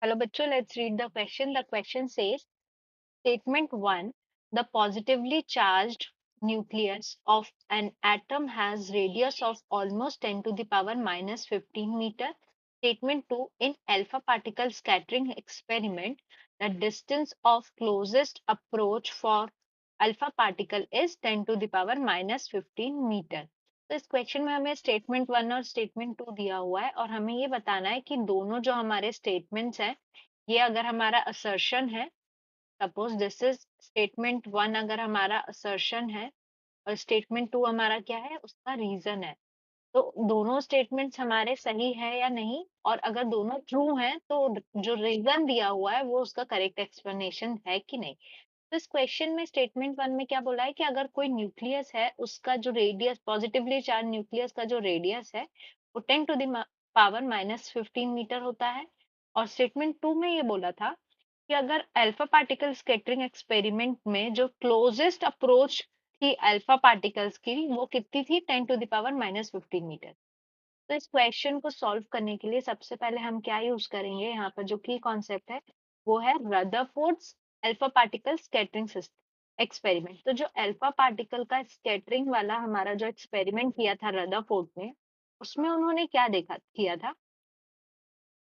Hello, bachcho. Let's read the question. The question says, Statement 1. The positively charged nucleus of an atom has radius of almost 10 to the power minus 15 meter. Statement 2. In alpha particle scattering experiment, the distance of closest approach for alpha particle is 10 to the power minus 15 meter. तो इस question में हमें statement 1 और statement 2 दिया हुआ है और हमें ये बताना है कि दोनों जो हमारे स्टेटमेंट्स हैं, ये अगर हमारा असर्शन है, सपोज दिस इज स्टेटमेंट 1, अगर हमारा असर्शन है और स्टेटमेंट 2 हमारा क्या है, उसका रीजन है, तो दोनों स्टेटमेंट्स हमारे सही है या नहीं, और अगर दोनों ट्रू हैं तो जो रीजन दिया हुआ है वो उसका करेक्ट एक्सप्लेनेशन है कि नहीं। तो इस क्वेश्चन में स्टेटमेंट 1 में क्या बोला है कि अगर कोई न्यूक्लियस है, उसका जो रेडियस, पॉजिटिवली चार्ज न्यूक्लियस का जो रेडियस है वो 10 to the power minus 15 metre होता है। और स्टेटमेंट 2 में ये बोला था कि अगर अल्फा पार्टिकल स्कैटरिंग एक्सपेरिमेंट में जो क्लोजेस्ट अप्रोच थी अल्फा पार्टिकल्स की, वो कितनी थी, 10 to the power minus 15 metre. तो इस क्वेश्चन को सॉल्व करने के लिए सबसे पहले हम क्या यूज करेंगे, यहाँ पर जो की कॉन्सेप्ट है वो है Rutherford's alpha particle scattering system experiment. तो जो अल्फा पार्टिकल का स्कैटरिंग वाला हमारा जो एक्सपेरिमेंट किया था रदरफोर्ड ने, उसमें उन्होंने क्या देखा किया था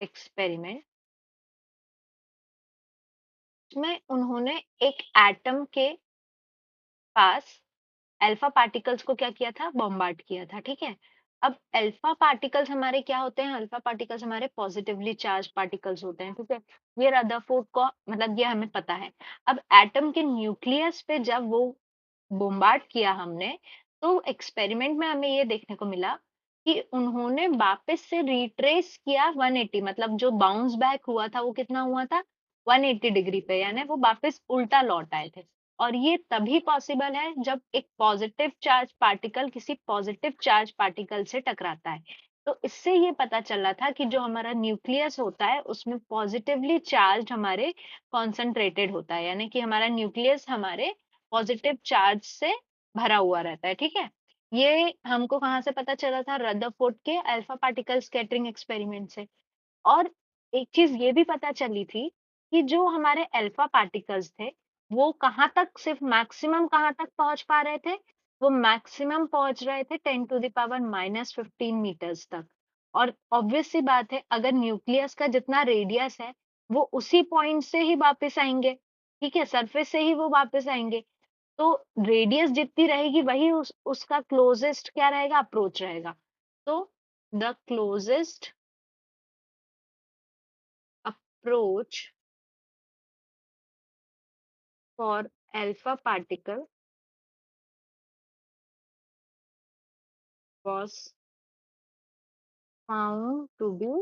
एक्सपेरिमेंट, उसमें उन्होंने एक एटम के पास अल्फा पार्टिकल्स को क्या किया था, बॉम्बार्ड किया था। ठीक है, अब अल्फा पार्टिकल्स हमारे क्या होते हैं, अल्फा पार्टिकल्स हमारे पॉजिटिवली चार्ज पार्टिकल्स होते हैं। ठीक है, ये रदरफोर्ड को मतलब ये हमें पता है। अब एटम के न्यूक्लियस पे जब वो बॉम्बार्ड किया हमने, तो एक्सपेरिमेंट में हमें ये देखने को मिला कि उन्होंने वापस से रिट्रेस किया 180, मतलब जो बाउंस बैक हुआ था वो कितना हुआ था, 180 डिग्री पे, यानी वो वापस उल्टा लौट आए थे। और ये तभी पॉसिबल है जब एक पॉजिटिव चार्ज पार्टिकल किसी पॉजिटिव चार्ज पार्टिकल से टकराता है। तो इससे ये पता चला था कि जो हमारा न्यूक्लियस होता है उसमें पॉजिटिवली चार्ज हमारे कॉन्सेंट्रेटेड होता है, यानी कि हमारा न्यूक्लियस हमारे पॉजिटिव चार्ज से भरा हुआ रहता है। ठीक है, ये हमको कहाँ से पता चला था, रदरफोर्ड के अल्फा पार्टिकल स्कैटरिंग एक्सपेरिमेंट से। और एक चीज ये भी पता चली थी कि जो हमारे अल्फा पार्टिकल्स थे वो कहाँ तक, सिर्फ मैक्सिमम कहाँ तक पहुंच पा रहे थे, वो मैक्सिमम पहुंच रहे थे 10 to the power minus 15 metres तक। और ऑब्वियस सी बात है, अगर न्यूक्लियस का जितना रेडियस है वो उसी पॉइंट से ही वापस आएंगे। ठीक है, सरफेस से ही वो वापस आएंगे, तो रेडियस जितनी रहेगी वही उसका क्लोजेस्ट क्या रहेगा, अप्रोच रहेगा। तो the closest approach for alpha particle was found to be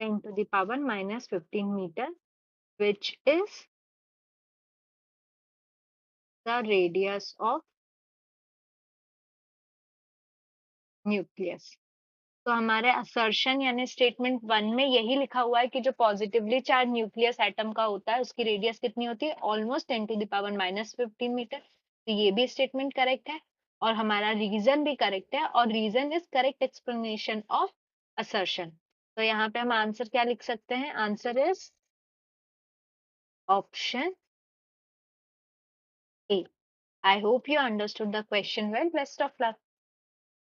10 to the power minus 15 meter, which is the radius of nucleus। तो हमारे असर्शन यानी स्टेटमेंट 1 में यही लिखा हुआ है कि जो पॉजिटिवली चार्ज न्यूक्लियस एटम का होता है उसकी रेडियस कितनी होती है, almost 10 to the power minus 15 metre. तो ये भी स्टेटमेंट करेक्ट है और हमारा रीजन भी करेक्ट है, और reason is correct explanation of assertion. तो यहाँ पे हम आंसर क्या लिख सकते हैं, answer is option A. I hope you understood the question well. Best of luck.